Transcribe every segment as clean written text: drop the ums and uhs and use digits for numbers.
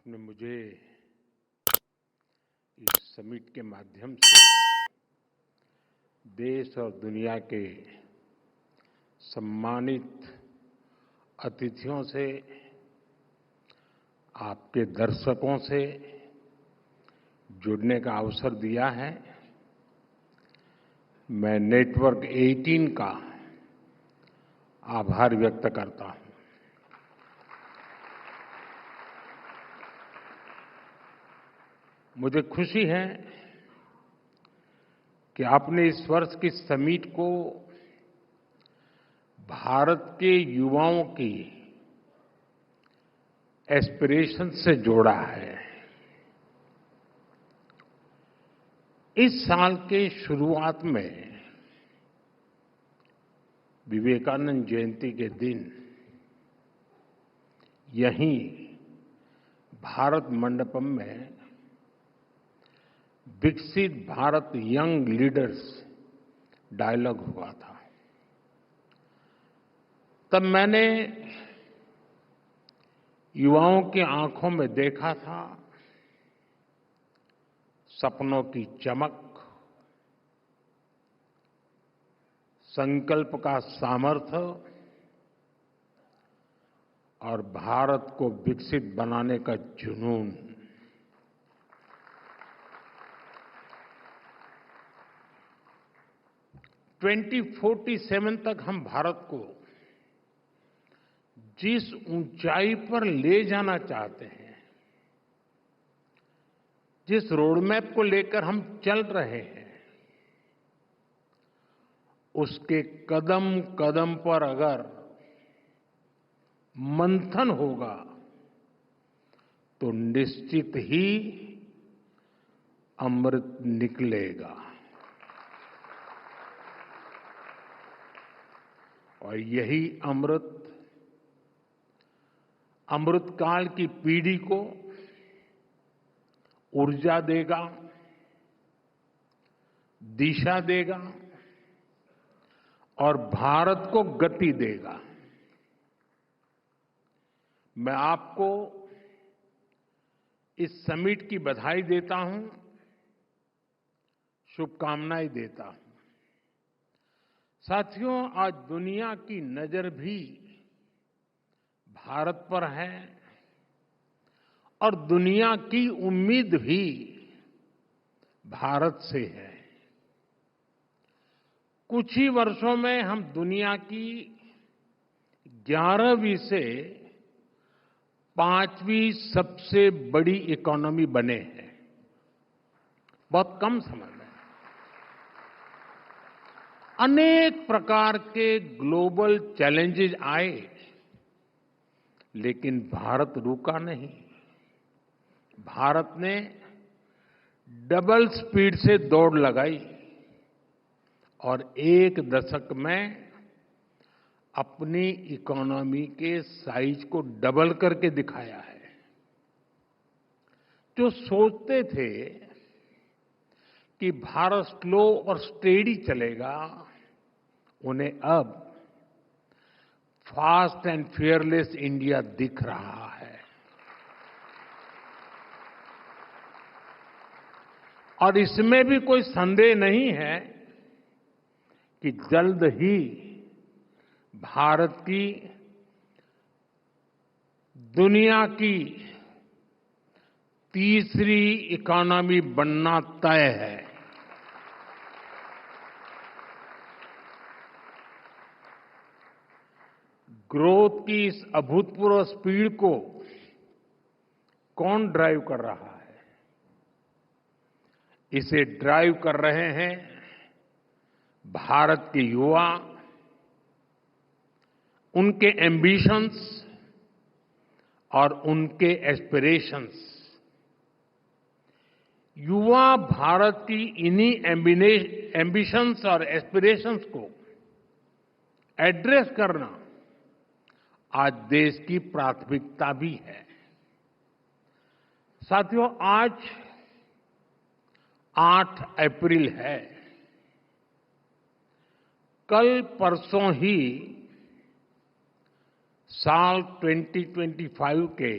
आपने मुझे इस समिट के माध्यम से देश और दुनिया के सम्मानित अतिथियों से, आपके दर्शकों से जुड़ने का अवसर दिया है। मैं नेटवर्क 18 का आभार व्यक्त करता हूं। मुझे खुशी है कि आपने इस वर्ष की समिट को भारत के युवाओं की एस्पिरेशन से जोड़ा है। इस साल के शुरुआत में विवेकानंद जयंती के दिन यहीं भारत मंडपम में विकसित भारत यंग लीडर्स डायलॉग हुआ था। तब मैंने युवाओं की आंखों में देखा था सपनों की चमक, संकल्प का सामर्थ्य और भारत को विकसित बनाने का जुनून। ट्वेंटी 47 तक हम भारत को जिस ऊंचाई पर ले जाना चाहते हैं, जिस रोडमैप को लेकर हम चल रहे हैं, उसके कदम कदम पर अगर मंथन होगा तो निश्चित ही अमृत निकलेगा। और यही अमृतकाल की पीढ़ी को ऊर्जा देगा, दिशा देगा और भारत को गति देगा। मैं आपको इस समिट की बधाई देता हूं, शुभकामनाएं देता हूं। साथियों, आज दुनिया की नजर भी भारत पर है और दुनिया की उम्मीद भी भारत से है। कुछ ही वर्षों में हम दुनिया की 11वीं से 5वीं सबसे बड़ी इकोनॉमी बने हैं। बहुत कम समय में अनेक प्रकार के ग्लोबल चैलेंजेस आए, लेकिन भारत रुका नहीं। भारत ने डबल स्पीड से दौड़ लगाई और एक दशक में अपनी इकोनॉमी के साइज को डबल करके दिखाया है। जो सोचते थे कि भारत स्लो और स्टेडी चलेगा, उन्हें अब फास्ट एंड फियरलेस इंडिया दिख रहा है। और इसमें भी कोई संदेह नहीं है कि जल्द ही भारत की दुनिया की तीसरी इकोनॉमी बनना तय है। ग्रोथ की इस अभूतपूर्व स्पीड को कौन ड्राइव कर रहा है? इसे ड्राइव कर रहे हैं भारत के युवा, उनके एम्बिशंस और उनके एस्पिरेशंस। युवा भारत की इन्हीं एम्बिशंस और एस्पिरेशंस को एड्रेस करना आज देश की प्राथमिकता भी है। साथियों, आज 8 अप्रैल है। कल परसों ही साल 2025 के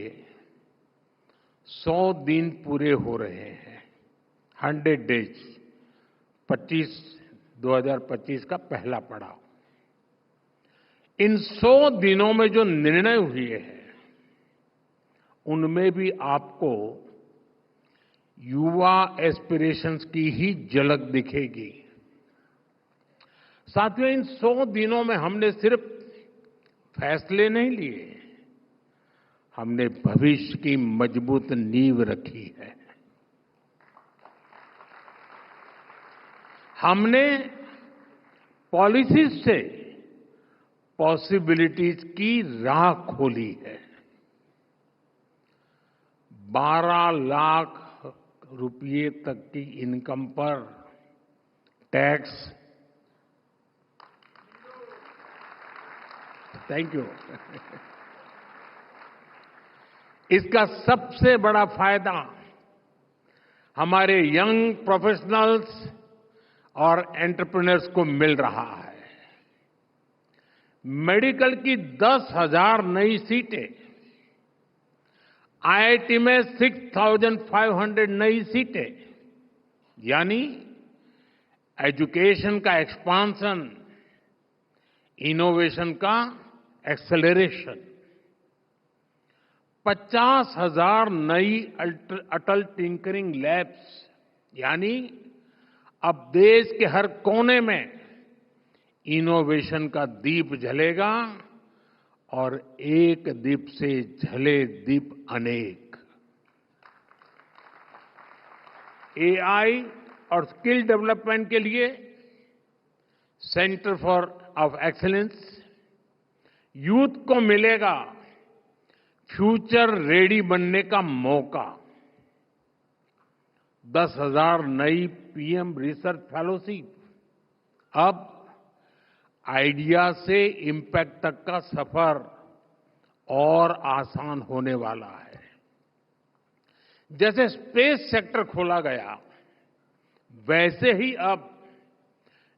100 दिन पूरे हो रहे हैं। 100 डेज 2025 का पहला पड़ाव। इन 100 दिनों में जो निर्णय हुए हैं उनमें भी आपको युवा एस्पिरेशंस की ही झलक दिखेगी। साथियों, इन 100 दिनों में हमने सिर्फ फैसले नहीं लिए, हमने भविष्य की मजबूत नींव रखी है। हमने पॉलिसीज से पॉसिबिलिटीज की राह खोली है। 12 लाख रुपये तक की इनकम पर टैक्स, थैंक यू, इसका सबसे बड़ा फायदा हमारे यंग प्रोफेशनल्स और एंटरप्रेन्योर्स को मिल रहा है। मेडिकल की 10,000 नई सीटें, आईआईटी में 6,500 नई सीटें, यानी एजुकेशन का एक्सपांशन, इनोवेशन का एक्सेलरेशन। 50,000 नई अटल टिंकरिंग लैब्स, यानी अब देश के हर कोने में इनोवेशन का दीप जलेगा और एक दीप से जले दीप अनेक। एआई और स्किल डेवलपमेंट के लिए सेंटर ऑफ एक्सीलेंस, यूथ को मिलेगा फ्यूचर रेडी बनने का मौका। 10,000 नई पीएम रिसर्च फेलोशिप। अब आइडिया से इम्पैक्ट तक का सफर और आसान होने वाला है। जैसे स्पेस सेक्टर खोला गया, वैसे ही अब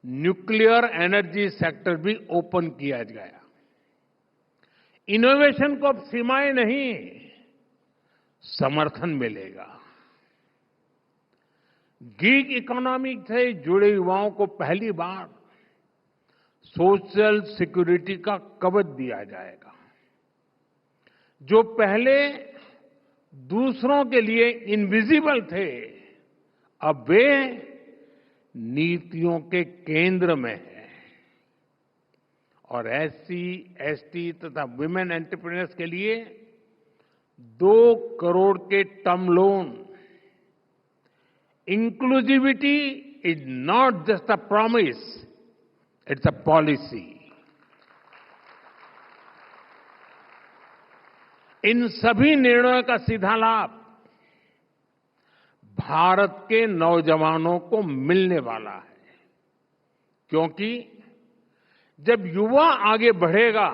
न्यूक्लियर एनर्जी सेक्टर भी ओपन किया गया। इनोवेशन को अब सीमाएं नहीं, समर्थन मिलेगा। गीग इकोनॉमी से जुड़े युवाओं को पहली बार सोशल सिक्योरिटी का कवच दिया जाएगा। जो पहले दूसरों के लिए इनविजिबल थे, अब वे नीतियों के केंद्र में हैं। और एससी, एसटी तथा वुमेन एंटरप्रेन्योर्स के लिए 2 करोड़ के term loan. Inclusivity is not just a promise, it's a policy. इन सभी निर्णयों का सीधा लाभ भारत के नौजवानों को मिलने वाला है, क्योंकि जब युवा आगे बढ़ेगा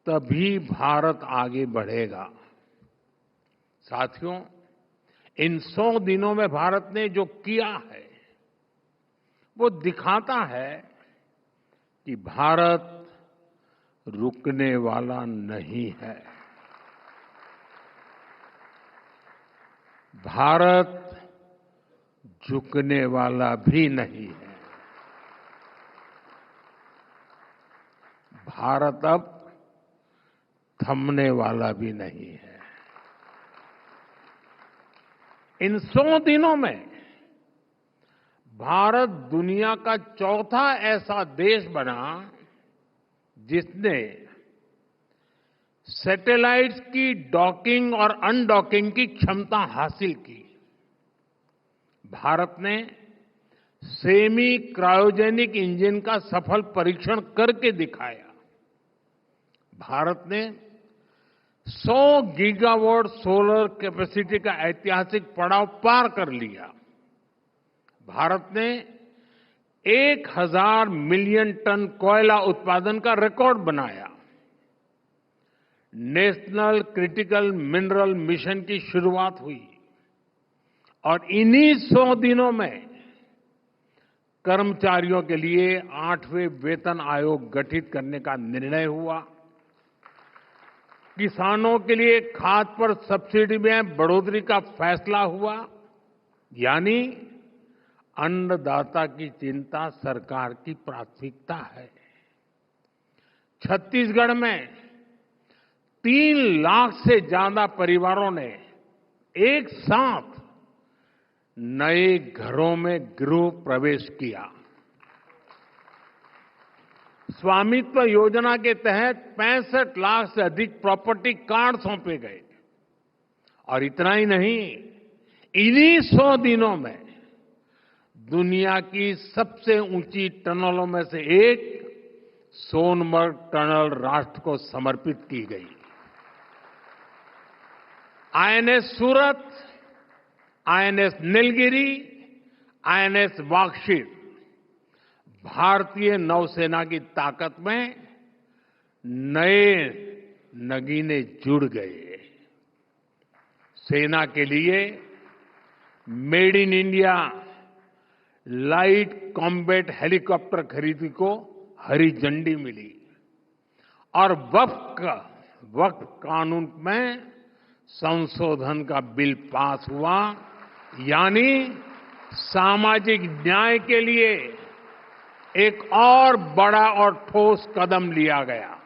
तभी भारत आगे बढ़ेगा। साथियों, इन 100 दिनों में भारत ने जो किया है वो दिखाता है कि भारत रुकने वाला नहीं है। भारत झुकने वाला भी नहीं है। भारत अब थमने वाला भी नहीं है। इन 100 दिनों में भारत दुनिया का चौथा ऐसा देश बना जिसने सैटेलाइट्स की डॉकिंग और अनडॉकिंग की क्षमता हासिल की। भारत ने सेमी क्रायोजेनिक इंजन का सफल परीक्षण करके दिखाया। भारत ने 100 गीगावाट सोलर कैपेसिटी का ऐतिहासिक पड़ाव पार कर लिया। भारत ने 1,000 मिलियन टन कोयला उत्पादन का रिकॉर्ड बनाया। नेशनल क्रिटिकल मिनरल मिशन की शुरुआत हुई और इन्हीं 100 दिनों में कर्मचारियों के लिए 8वें वेतन आयोग गठित करने का निर्णय हुआ। किसानों के लिए खाद पर सब्सिडी में बढ़ोतरी का फैसला हुआ, यानी अन्नदाता की चिंता सरकार की प्राथमिकता है। छत्तीसगढ़ में 3 लाख से ज्यादा परिवारों ने एक साथ नए घरों में गृह प्रवेश किया। स्वामित्व योजना के तहत 65 लाख से अधिक प्रॉपर्टी कार्ड सौंपे गए। और इतना ही नहीं, इन्हीं 100 दिनों में दुनिया की सबसे ऊंची टनलों में से एक सोनमर्ग टनल राष्ट्र को समर्पित की गई। आईएनएस सूरत, आईएनएस नीलगिरी, आईएनएस वाक्षित भारतीय नौसेना की ताकत में नए नगीने जुड़ गए। सेना के लिए made in India light combat helicopter खरीदी को हरी झंडी मिली और वक्फ कानून में संशोधन का बिल पास हुआ, यानी सामाजिक न्याय के लिए एक और बड़ा और ठोस कदम लिया गया।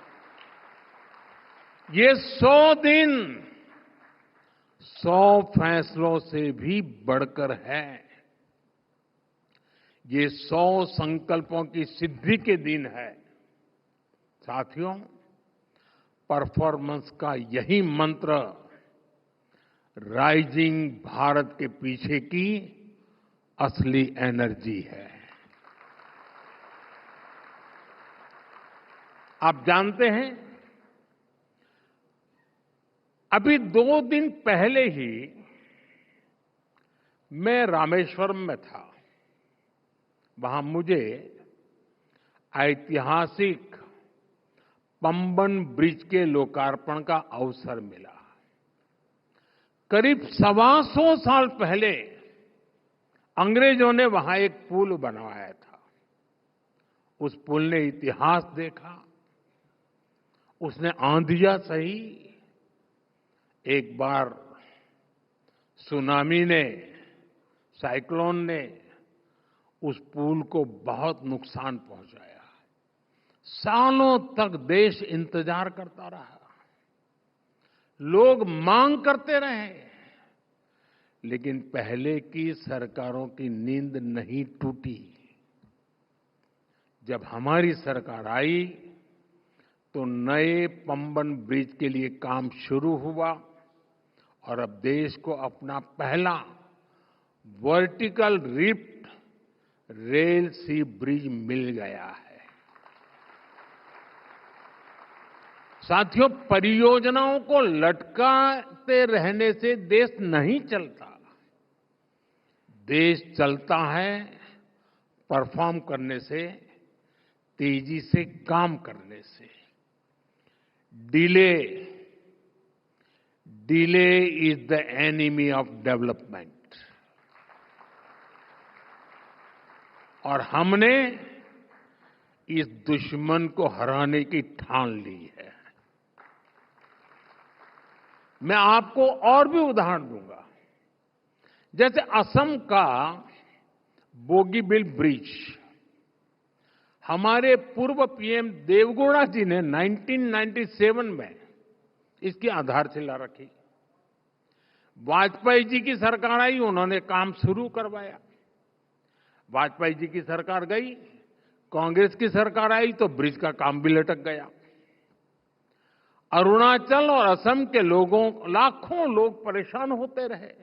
ये 100 दिन 100 फैसलों से भी बढ़कर है। ये 100 संकल्पों की सिद्धि के दिन है। साथियों, परफॉर्मेंस का यही मंत्र राइजिंग भारत के पीछे की असली एनर्जी है। आप जानते हैं, अभी 2 दिन पहले ही मैं रामेश्वरम में था। वहां मुझे ऐतिहासिक पंबन ब्रिज के लोकार्पण का अवसर मिला। करीब 125 साल पहले अंग्रेजों ने वहां एक पुल बनवाया था। उस पुल ने इतिहास देखा, उसने आंधियां सही। एक बार सुनामी ने, साइक्लोन ने उस पुल को बहुत नुकसान पहुंचाया। सालों तक देश इंतजार करता रहा, लोग मांग करते रहे, लेकिन पहले की सरकारों की नींद नहीं टूटी। जब हमारी सरकार आई तो नए पंबन ब्रिज के लिए काम शुरू हुआ और अब देश को अपना पहला वर्टिकल रिफ्ट रेल सी ब्रिज मिल गया है। साथियों, परियोजनाओं को लटकाते रहने से देश नहीं चलता। देश चलता है परफॉर्म करने से, तेजी से काम करने से। Delay is the enemy of development. और हमने इस दुश्मन को हराने की ठान ली है। मैं आपको और भी उदाहरण दूंगा। जैसे असम का बोगीबिल ब्रिज, हमारे पूर्व पीएम देवगौड़ा जी ने 1997 में इसकी आधारशिला रखी। वाजपेयी जी की सरकार आई, उन्होंने काम शुरू करवाया। वाजपेयी जी की सरकार गई, कांग्रेस की सरकार आई तो ब्रिज का काम भी लटक गया। अरुणाचल और असम के लोगों, लाखों लोग परेशान होते रहे,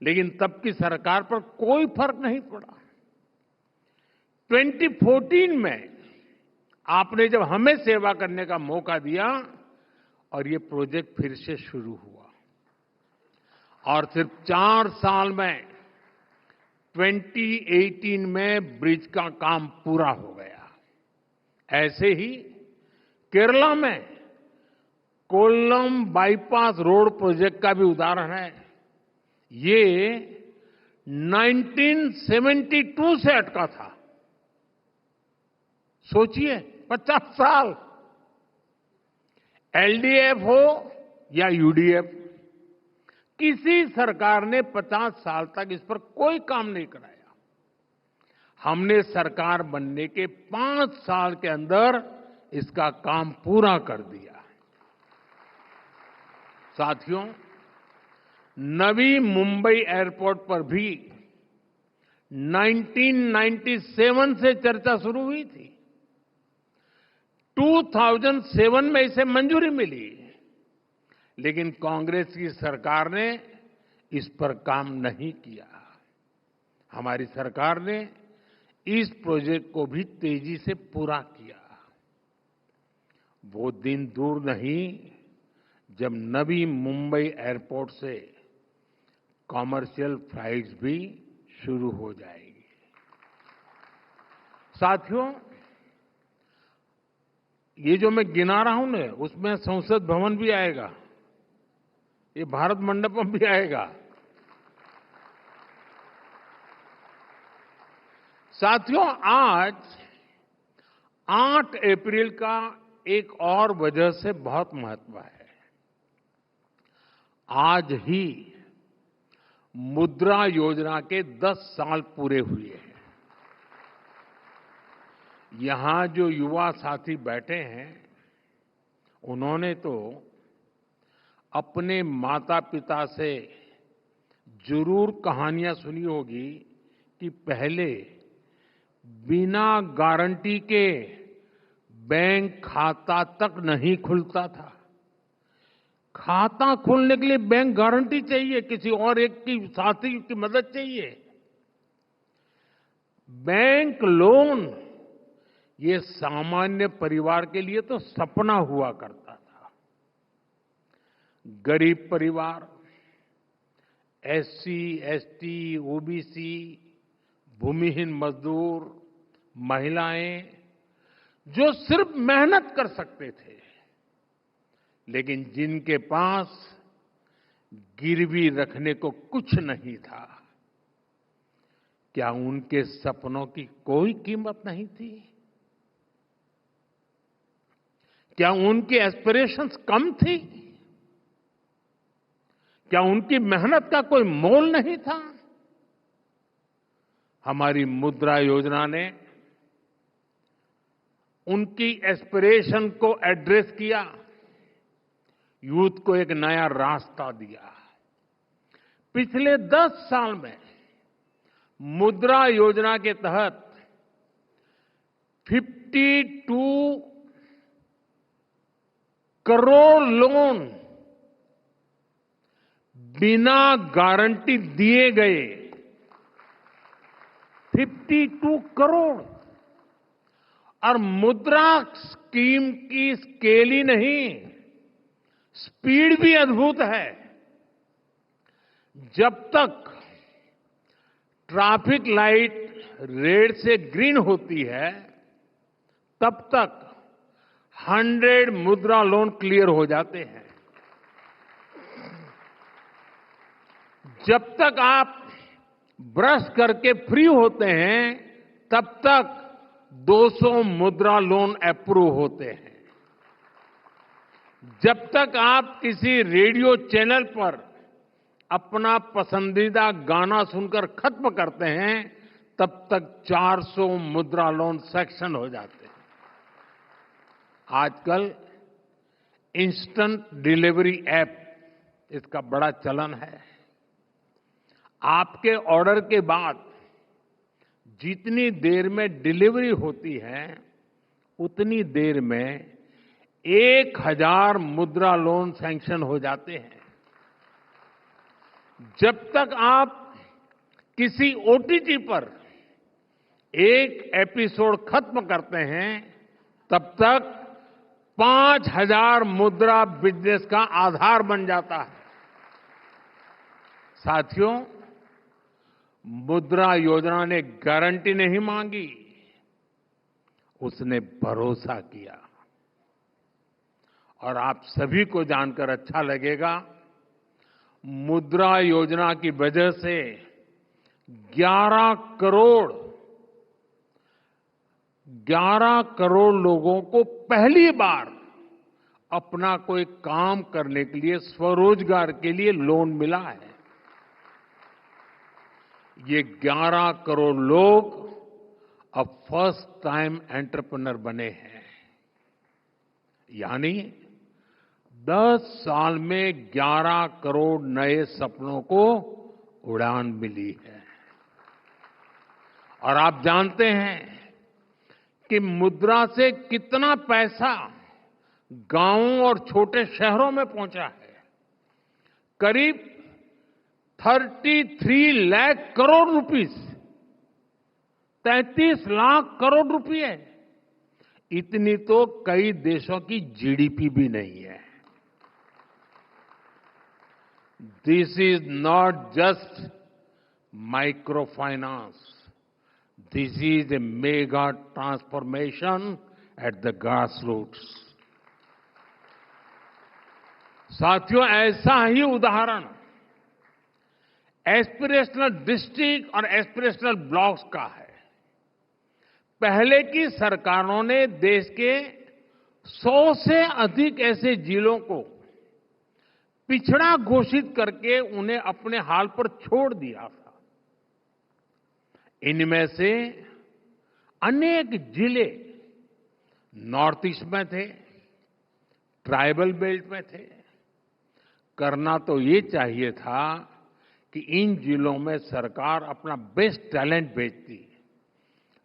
लेकिन तब की सरकार पर कोई फर्क नहीं पड़ा। 2014 में आपने जब हमें सेवा करने का मौका दिया और ये प्रोजेक्ट फिर से शुरू हुआ, और सिर्फ 4 साल में 2018 में ब्रिज का काम पूरा हो गया। ऐसे ही केरला में कोल्लम बाईपास रोड प्रोजेक्ट का भी उदाहरण है। ये 1972 से अटका था। सोचिए, 50 साल। एलडीएफ हो या यूडीएफ, किसी सरकार ने 50 साल तक इस पर कोई काम नहीं कराया। हमने सरकार बनने के 5 साल के अंदर इसका काम पूरा कर दिया। साथियों, नवी मुंबई एयरपोर्ट पर भी 1997 से चर्चा शुरू हुई थी। 2007 में इसे मंजूरी मिली, लेकिन कांग्रेस की सरकार ने इस पर काम नहीं किया। हमारी सरकार ने इस प्रोजेक्ट को भी तेजी से पूरा किया। वो दिन दूर नहीं जब नवी मुंबई एयरपोर्ट से कॉमर्शियल फ्लाइट्स भी शुरू हो जाएगी। साथियों, ये जो मैं गिना रहा हूं ना, उसमें संसद भवन भी आएगा, ये भारत मंडपम भी आएगा। साथियों, आज 8 अप्रैल का एक और वजह से बहुत महत्व है। आज ही मुद्रा योजना के 10 साल पूरे हुए हैं। यहां जो युवा साथी बैठे हैं, उन्होंने तो अपने माता पिता से जरूर कहानियां सुनी होगी कि पहले बिना गारंटी के बैंक खाता तक नहीं खुलता था। खाता खोलने के लिए बैंक गारंटी चाहिए, किसी और एक की साथी की मदद चाहिए। बैंक लोन ये सामान्य परिवार के लिए तो सपना हुआ करता था। गरीब परिवार, एससी, एसटी, ओबीसी, भूमिहीन मजदूर, महिलाएं, जो सिर्फ मेहनत कर सकते थे, लेकिन जिनके पास गिरवी रखने को कुछ नहीं था, क्या उनके सपनों की कोई कीमत नहीं थी? क्या उनकी एस्पिरेशंस कम थी? क्या उनकी मेहनत का कोई मोल नहीं था? हमारी मुद्रा योजना ने उनकी एस्पिरेशन को एड्रेस किया, यूथ को एक नया रास्ता दिया। पिछले 10 साल में मुद्रा योजना के तहत 52 करोड़ लोन बिना गारंटी दिए गए। 52 करोड़। और मुद्रा स्कीम की स्केल ही नहीं, स्पीड भी अद्भुत है। जब तक ट्रैफिक लाइट रेड से ग्रीन होती है, तब तक 100 मुद्रा लोन क्लियर हो जाते हैं। जब तक आप ब्रश करके फ्री होते हैं, तब तक 200 मुद्रा लोन अप्रूव होते हैं। जब तक आप किसी रेडियो चैनल पर अपना पसंदीदा गाना सुनकर खत्म करते हैं, तब तक 400 मुद्रा लोन सैंक्शन हो जाते हैं। आजकल इंस्टेंट डिलीवरी ऐप, इसका बड़ा चलन है। आपके ऑर्डर के बाद जितनी देर में डिलीवरी होती है, उतनी देर में 1000 मुद्रा लोन सैंक्शन हो जाते हैं। जब तक आप किसी ओटीटी पर एक एपिसोड खत्म करते हैं, तब तक 5000 मुद्रा बिजनेस का आधार बन जाता है। साथियों, मुद्रा योजना ने गारंटी नहीं मांगी, उसने भरोसा किया। और आप सभी को जानकर अच्छा लगेगा, मुद्रा योजना की वजह से 11 करोड़ लोगों को पहली बार अपना कोई काम करने के लिए, स्वरोजगार के लिए लोन मिला है। ये 11 करोड़ लोग अब फर्स्ट टाइम एंटरप्रेन्योर बने हैं। यानी 10 साल में 11 करोड़ नए सपनों को उड़ान मिली है। और आप जानते हैं कि मुद्रा से कितना पैसा गांवों और छोटे शहरों में पहुंचा है। करीब 33 लाख करोड़ रुपीस, 33 लाख करोड़ रुपए, इतनी तो कई देशों की जीडीपी भी नहीं है। This is not just microfinance, this is a mega transformation at the grassroots. साथियों, ऐसा ही उदाहरण एस्पिरेशनल डिस्ट्रिक्ट और एस्पिरेशनल ब्लॉक्स का है। पहले की सरकारों ने देश के 100 से अधिक ऐसे जिलों को पिछड़ा घोषित करके उन्हें अपने हाल पर छोड़ दिया था। इनमें से अनेक जिले नॉर्थ ईस्ट में थे, ट्राइबल बेल्ट में थे। करना तो ये चाहिए था कि इन जिलों में सरकार अपना बेस्ट टैलेंट भेजती,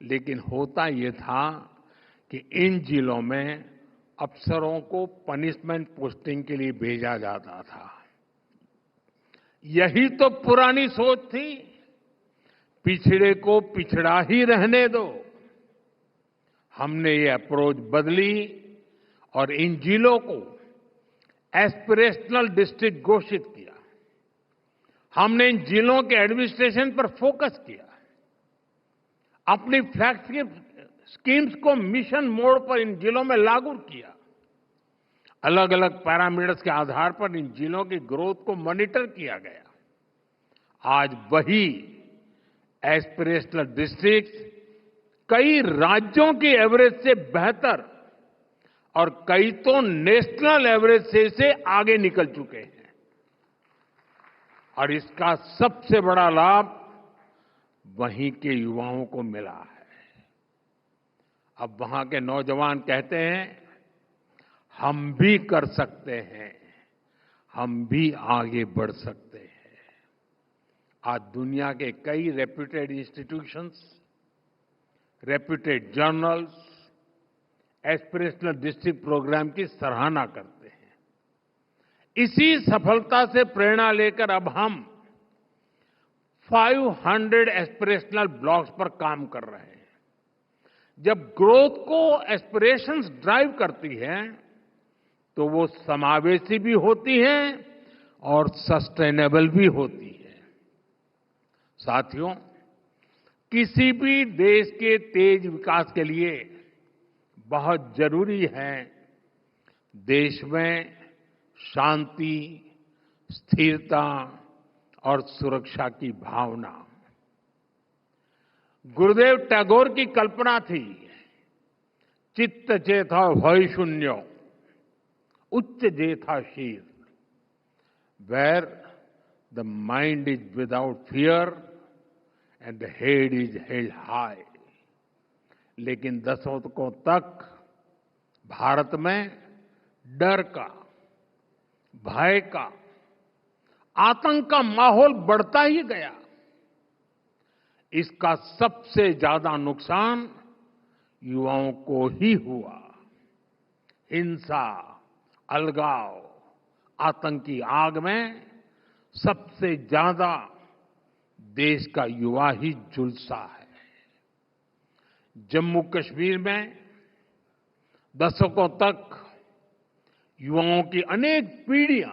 लेकिन होता ये था कि इन जिलों में अफसरों को पनिशमेंट पोस्टिंग के लिए भेजा जाता था। यही तो पुरानी सोच थी, पिछड़े को पिछड़ा ही रहने दो। हमने ये अप्रोच बदली और इन जिलों को एस्पिरेशनल डिस्ट्रिक्ट घोषित किया। हमने इन जिलों के एडमिनिस्ट्रेशन पर फोकस किया, अपनी फ्लैगशिप स्कीम्स को मिशन मोड पर इन जिलों में लागू किया। अलग अलग पैरामीटर्स के आधार पर इन जिलों की ग्रोथ को मॉनिटर किया गया। आज वही एस्पिरेशनल डिस्ट्रिक्ट कई राज्यों की एवरेज से बेहतर और कई तो नेशनल एवरेज से आगे निकल चुके हैं। और इसका सबसे बड़ा लाभ वहीं के युवाओं को मिला है। अब वहां के नौजवान कहते हैं, हम भी कर सकते हैं, हम भी आगे बढ़ सकते हैं। आज दुनिया के कई reputed institutions, reputed journals aspirational district programme की सराहना करते हैं। इसी सफलता से प्रेरणा लेकर अब हम 500 एस्पिरेशनल ब्लॉक्स पर काम कर रहे हैं। जब ग्रोथ को एस्पिरेशंस ड्राइव करती हैं, तो वो समावेशी भी होती हैं और सस्टेनेबल भी होती है। साथियों, किसी भी देश के तेज विकास के लिए बहुत जरूरी है देश में शांति, स्थिरता और सुरक्षा की भावना। गुरुदेव टैगोर की कल्पना थी, चित्त चेता भय शून्य, उच्च जेथा शीर, where the mind is without fear and the head is held high. लेकिन दशकों तक भारत में डर का, भय का, आतंक का माहौल बढ़ता ही गया। इसका सबसे ज्यादा नुकसान युवाओं को ही हुआ। हिंसा, अलगाव, आतंकी आग में सबसे ज्यादा देश का युवा ही झुलसा है। जम्मू कश्मीर में दशकों तक युवाओं की अनेक पीढ़ियां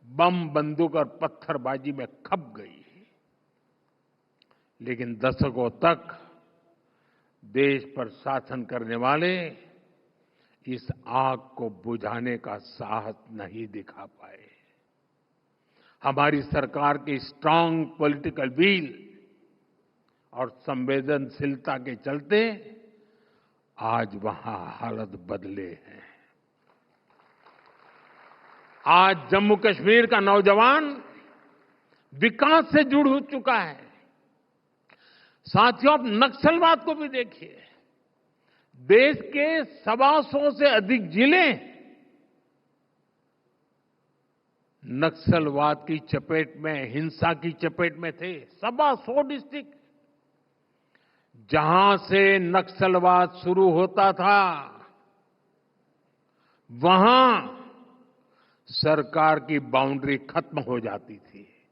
बम, बंदूक और पत्थरबाजी में खप गई। लेकिन दशकों तक देश पर शासन करने वाले इस आग को बुझाने का साहस नहीं दिखा पाए। हमारी सरकार की स्ट्रांग पॉलिटिकल विल और संवेदनशीलता के चलते आज वहां हालत बदले हैं। आज जम्मू कश्मीर का नौजवान विकास से जुड़ हो चुका है। साथियों, आप नक्सलवाद को भी देखिए। देश के 125 से अधिक जिले नक्सलवाद की चपेट में, हिंसा की चपेट में थे। 125 डिस्ट्रिक्ट। जहां से नक्सलवाद शुरू होता था, वहां सरकार की बाउंड्री खत्म हो जाती थी।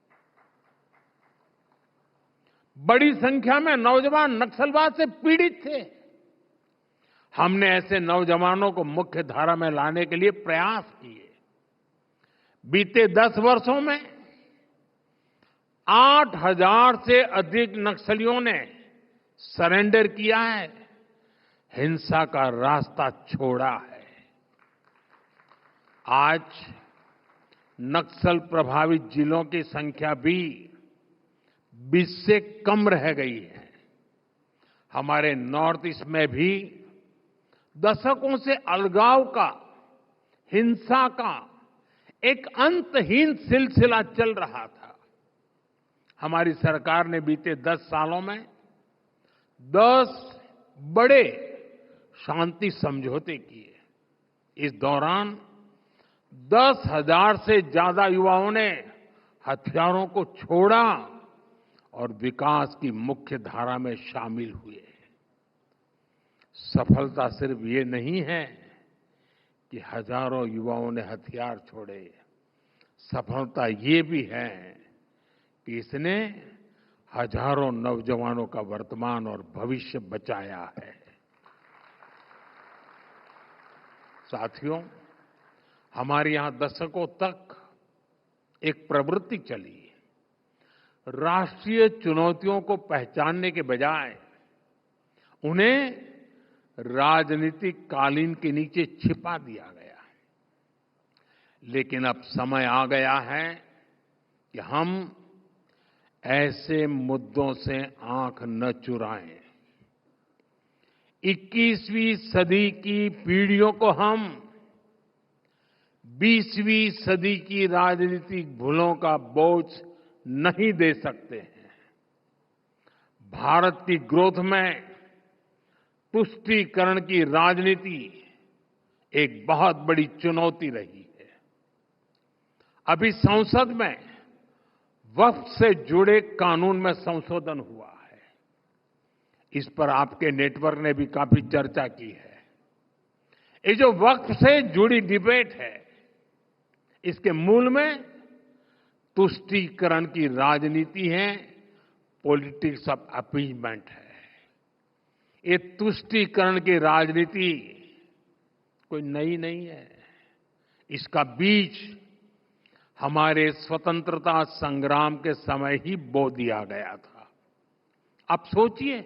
बड़ी संख्या में नौजवान नक्सलवाद से पीड़ित थे। हमने ऐसे नौजवानों को मुख्य धारा में लाने के लिए प्रयास किए। बीते 10 वर्षों में 8,000 से अधिक नक्सलियों ने सरेंडर किया है, हिंसा का रास्ता छोड़ा है। आज नक्सल प्रभावित जिलों की संख्या भी 20 से कम रह गई है। हमारे नॉर्थ ईस्ट में भी दशकों से अलगाव का, हिंसा का एक अंतहीन सिलसिला चल रहा था। हमारी सरकार ने बीते 10 सालों में 10 बड़े शांति समझौते किए। इस दौरान 10,000 से ज्यादा युवाओं ने हथियारों को छोड़ा और विकास की मुख्य धारा में शामिल हुए। सफलता सिर्फ ये नहीं है कि हजारों युवाओं ने हथियार छोड़े। सफलता ये भी है कि इसने हजारों नौजवानों का वर्तमान और भविष्य बचाया है। साथियों, हमारे यहां दशकों तक एक प्रवृत्ति चली। राष्ट्रीय चुनौतियों को पहचानने के बजाय उन्हें राजनीतिक कालीन के नीचे छिपा दिया गया। लेकिन अब समय आ गया है कि हम ऐसे मुद्दों से आंख न चुराएं। 21वीं सदी की पीढ़ियों को हम 20वीं सदी की राजनीतिक भूलों का बोझ नहीं दे सकते हैं। भारत की ग्रोथ में तुष्टीकरण की राजनीति एक बहुत बड़ी चुनौती रही है। अभी संसद में वक्फ से जुड़े कानून में संशोधन हुआ है। इस पर आपके नेटवर्क ने भी काफी चर्चा की है। ये जो वक्फ से जुड़ी डिबेट है, इसके मूल में तुष्टीकरण की राजनीति है, पॉलिटिक्स ऑफ अपीजमेंट है। ये तुष्टीकरण की राजनीति कोई नई नहीं है। इसका बीज हमारे स्वतंत्रता संग्राम के समय ही बो दिया गया था। अब सोचिए,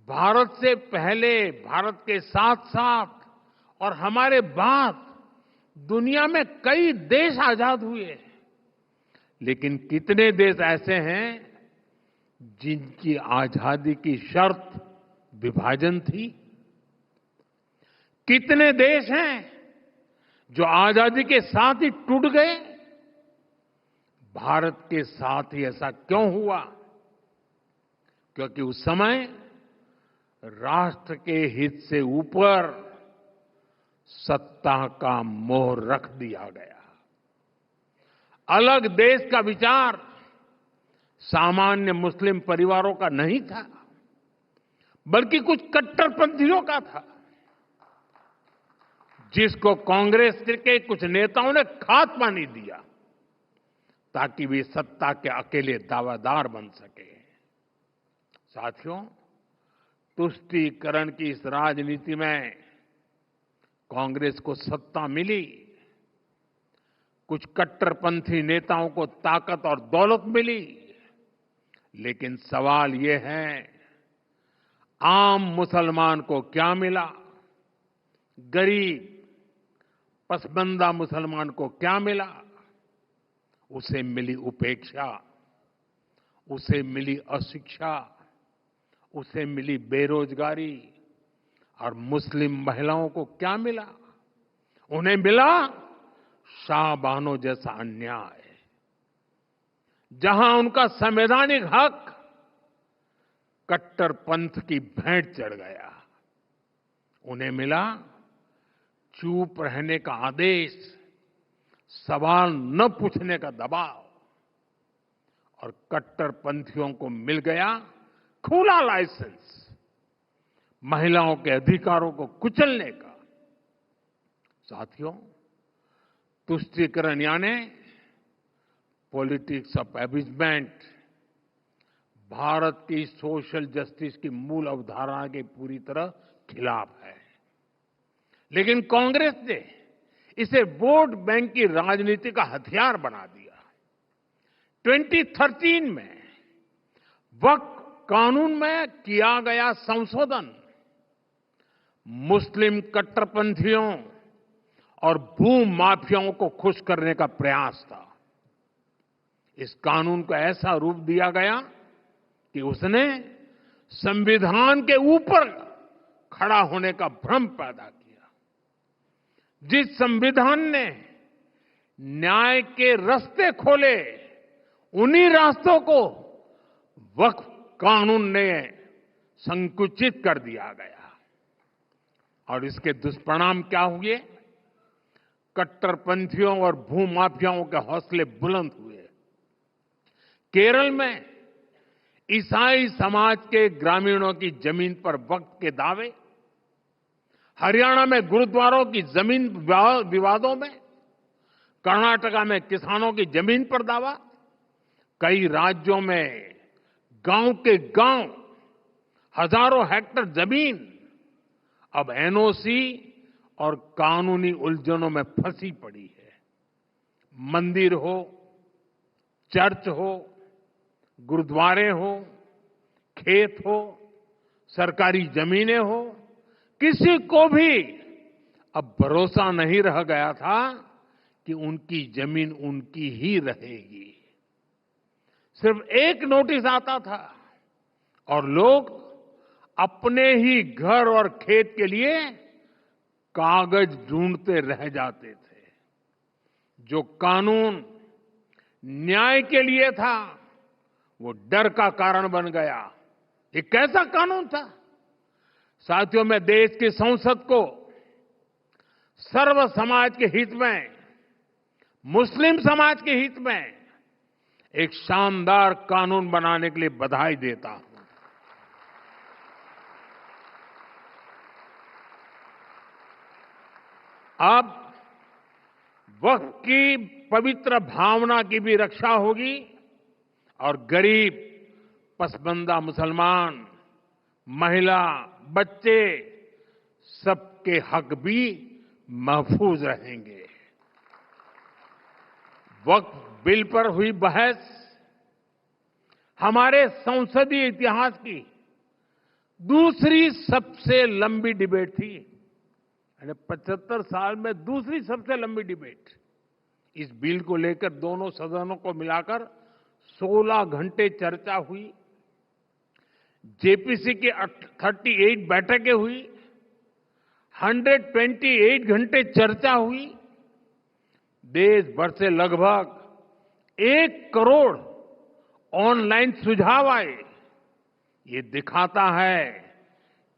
भारत से पहले, भारत के साथ साथ और हमारे बाद दुनिया में कई देश आजाद हुए, लेकिन कितने देश ऐसे हैं जिनकी आजादी की शर्त विभाजन थी? कितने देश हैं जो आजादी के साथ ही टूट गए? भारत के साथ ही ऐसा क्यों हुआ? क्योंकि उस समय राष्ट्र के हित से ऊपर सत्ता का मोह रख दिया गया। अलग देश का विचार सामान्य मुस्लिम परिवारों का नहीं था, बल्कि कुछ कट्टरपंथियों का था, जिसको कांग्रेस के कुछ नेताओं ने खाद पानी दिया ताकि वे सत्ता के अकेले दावेदार बन सके। साथियों, तुष्टीकरण की इस राजनीति में कांग्रेस को सत्ता मिली, कुछ कट्टरपंथी नेताओं को ताकत और दौलत मिली, लेकिन सवाल ये है, आम मुसलमान को क्या मिला? गरीब पसमंदा मुसलमान को क्या मिला? उसे मिली उपेक्षा, उसे मिली अशिक्षा, उसे मिली बेरोजगारी। और मुस्लिम महिलाओं को क्या मिला? उन्हें मिला शाहबानो जैसा अन्याय, जहां उनका संवैधानिक हक कट्टरपंथ की भेंट चढ़ गया, उन्हें मिला चुप रहने का आदेश, सवाल न पूछने का दबाव, और कट्टरपंथियों को मिल गया खुला लाइसेंस महिलाओं के अधिकारों को कुचलने का। साथियों, तुष्टीकरण यानी पॉलिटिक्स ऑफ एबिजमेंट भारत की सोशल जस्टिस की मूल अवधारणा के पूरी तरह खिलाफ है। लेकिन कांग्रेस ने इसे वोट बैंक की राजनीति का हथियार बना दिया। 2013 में वक्फ कानून में किया गया संशोधन मुस्लिम कट्टरपंथियों और भूमाफियाओं को खुश करने का प्रयास था। इस कानून को ऐसा रूप दिया गया कि उसने संविधान के ऊपर खड़ा होने का भ्रम पैदा किया। जिस संविधान ने न्याय के रास्ते खोले, उन्हीं रास्तों को वक्फ कानून ने संकुचित कर दिया गया, और इसके दुष्परिणाम क्या हुए? कट्टरपंथियों और भूमाफियाओं के हौसले बुलंद हुए। केरल में ईसाई समाज के ग्रामीणों की जमीन पर वक्फ के दावे, हरियाणा में गुरुद्वारों की जमीन विवादों में, कर्नाटका में किसानों की जमीन पर दावा, कई राज्यों में गांव के गांव हजारों हेक्टेयर जमीन अब एनओसी और कानूनी उलझनों में फंसी पड़ी है। मंदिर हो, चर्च हो, गुरुद्वारे हो, खेत हो, सरकारी जमीनें हो, किसी को भी अब भरोसा नहीं रह गया था कि उनकी जमीन उनकी ही रहेगी। सिर्फ एक नोटिस आता था और लोग अपने ही घर और खेत के लिए कागज ढूंढते रह जाते थे। जो कानून न्याय के लिए था, वो डर का कारण बन गया। ये कैसा कानून था? साथियों, मैं देश की संसद को सर्व समाज के हित में, मुस्लिम समाज के हित में एक शानदार कानून बनाने के लिए बधाई देता हूं। अब वक्फ की पवित्र भावना की भी रक्षा होगी और गरीब, पसबंदा मुसलमान, महिला, बच्चे, सबके हक भी महफूज रहेंगे। वक्फ बिल पर हुई बहस हमारे संसदीय इतिहास की दूसरी सबसे लंबी डिबेट थी। 75 साल में दूसरी सबसे लंबी डिबेट। इस बिल को लेकर दोनों सदनों को मिलाकर 16 घंटे चर्चा हुई। जेपीसी की 38 बैठकें हुई, 128 घंटे चर्चा हुई। देश भर से लगभग 1 करोड़ ऑनलाइन सुझाव आए। ये दिखाता है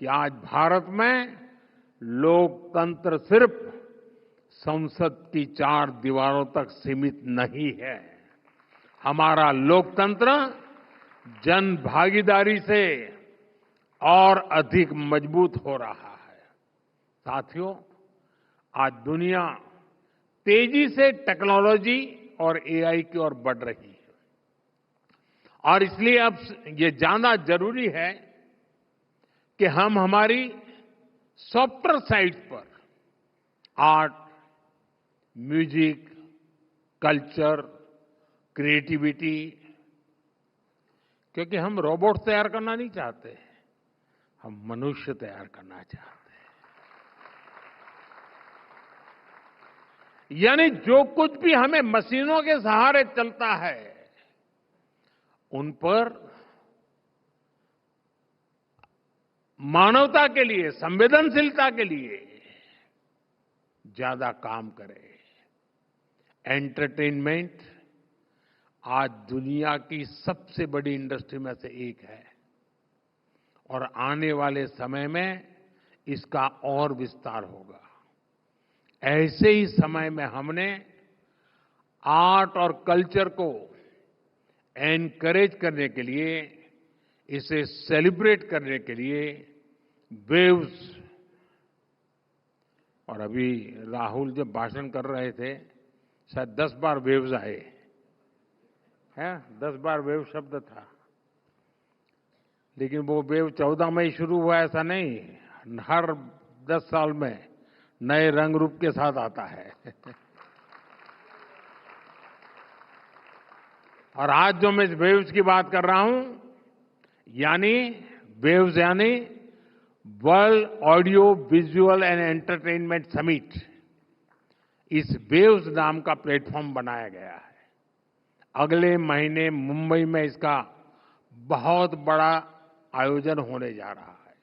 कि आज भारत में लोकतंत्र सिर्फ संसद की 4 दीवारों तक सीमित नहीं है। हमारा लोकतंत्र जन भागीदारी से और अधिक मजबूत हो रहा है। साथियों, आज दुनिया तेजी से टेक्नोलॉजी और एआई की ओर बढ़ रही है, और इसलिए अब ये जानना जरूरी है कि हम हमारी सॉफ्टवेयर साइट पर आर्ट, म्यूजिक, कल्चर, क्रिएटिविटी, क्योंकि हम रोबोट तैयार करना नहीं चाहते, हम मनुष्य तैयार करना चाहते हैं। यानी जो कुछ भी हमें मशीनों के सहारे चलता है, उन पर मानवता के लिए, संवेदनशीलता के लिए ज्यादा काम करें। एंटरटेनमेंट आज दुनिया की सबसे बड़ी इंडस्ट्री में से एक है और आने वाले समय में इसका और विस्तार होगा। ऐसे ही समय में हमने आर्ट और कल्चर को एनकरेज करने के लिए, इसे सेलिब्रेट करने के लिए वेव्स, और अभी राहुल जब भाषण कर रहे थे शायद 10 बार वेव्स आए हैं, 10 बार वेव शब्द था, लेकिन वो वेव 14 में ही शुरू हुआ ऐसा नहीं, हर 10 साल में नए रंग रूप के साथ आता है। और आज जो मैं वेव्स की बात कर रहा हूं, यानी वेव्स यानी world audio visual and entertainment summit, इस वेव्स नाम का प्लेटफॉर्म बनाया गया है। अगले महीने मुंबई में इसका बहुत बड़ा आयोजन होने जा रहा है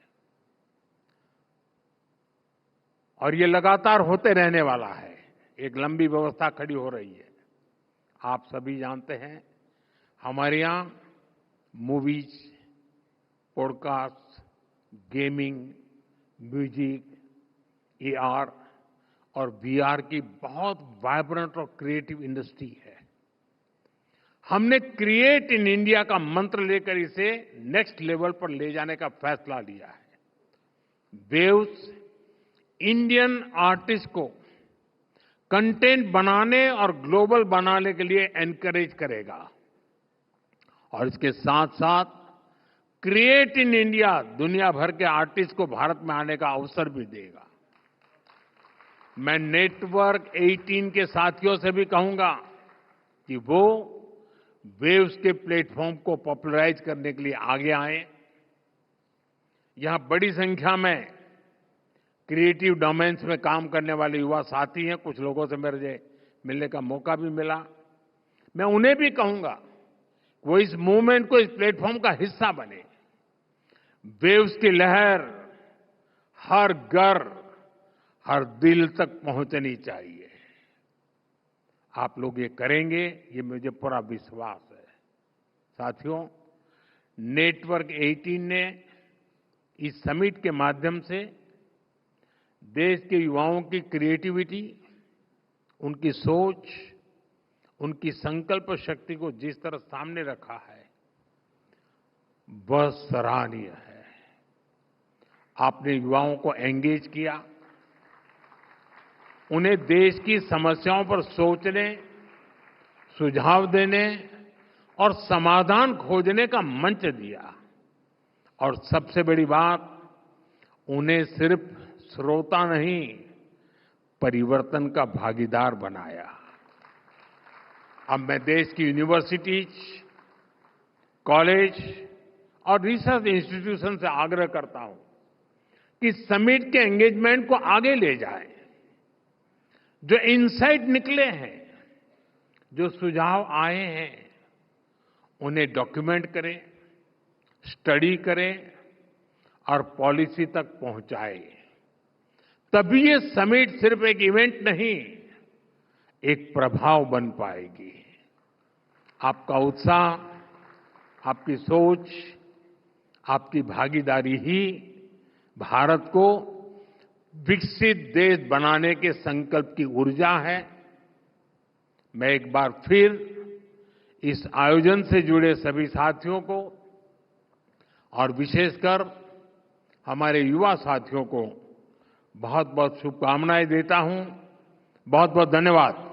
और ये लगातार होते रहने वाला है। एक लंबी व्यवस्था खड़ी हो रही है। आप सभी जानते हैं हमारे यहां movies, podcast, gaming, music, AR और वीआर की बहुत वाइब्रेंट और क्रिएटिव इंडस्ट्री है। हमने क्रिएट इन इंडिया का मंत्र लेकर इसे नेक्स्ट लेवल पर ले जाने का फैसला लिया है। वेव्स इंडियन आर्टिस्ट को कंटेंट बनाने और ग्लोबल बनाने के लिए एनकरेज करेगा और इसके साथ साथ क्रिएट इन इंडिया दुनिया भर के आर्टिस्ट को भारत में आने का अवसर भी देगा। मैं नेटवर्क 18 के साथियों से भी कहूंगा कि वो वेव्स के प्लेटफॉर्म को पॉपुलराइज करने के लिए आगे आए। यहां बड़ी संख्या में क्रिएटिव डोमेन्स में काम करने वाले युवा साथी हैं। कुछ लोगों से मेरे मिलने का मौका भी मिला। मैं उन्हें भी कहूंगा वो इस मूवमेंट को, इस प्लेटफॉर्म का हिस्सा बने। वेव्स की लहर हर घर, हर दिल तक पहुंचनी चाहिए। आप लोग ये करेंगे, ये मुझे पूरा विश्वास है। साथियों, नेटवर्क 18 ने इस समिट के माध्यम से देश के युवाओं की क्रिएटिविटी, उनकी सोच, उनकी संकल्प शक्ति को जिस तरह सामने रखा है वह सराहनीय है। आपने युवाओं को एंगेज किया, उन्हें देश की समस्याओं पर सोचने, सुझाव देने और समाधान खोजने का मंच दिया और सबसे बड़ी बात, उन्हें सिर्फ श्रोता नहीं, परिवर्तन का भागीदार बनाया। अब मैं देश की यूनिवर्सिटीज, कॉलेज और रिसर्च इंस्टीट्यूशन से आग्रह करता हूं कि समिट के एंगेजमेंट को आगे ले जाएं। जो इनसाइट निकले हैं, जो सुझाव आए हैं, उन्हें डॉक्यूमेंट करें, स्टडी करें और पॉलिसी तक पहुंचाएं। तभी ये समिट सिर्फ एक इवेंट नहीं, एक प्रभाव बन पाएगी। आपका उत्साह, आपकी सोच, आपकी भागीदारी ही भारत को विकसित देश बनाने के संकल्प की ऊर्जा है। मैं एक बार फिर इस आयोजन से जुड़े सभी साथियों को और विशेषकर हमारे युवा साथियों को बहुत बहुत शुभकामनाएं देता हूं। बहुत बहुत धन्यवाद।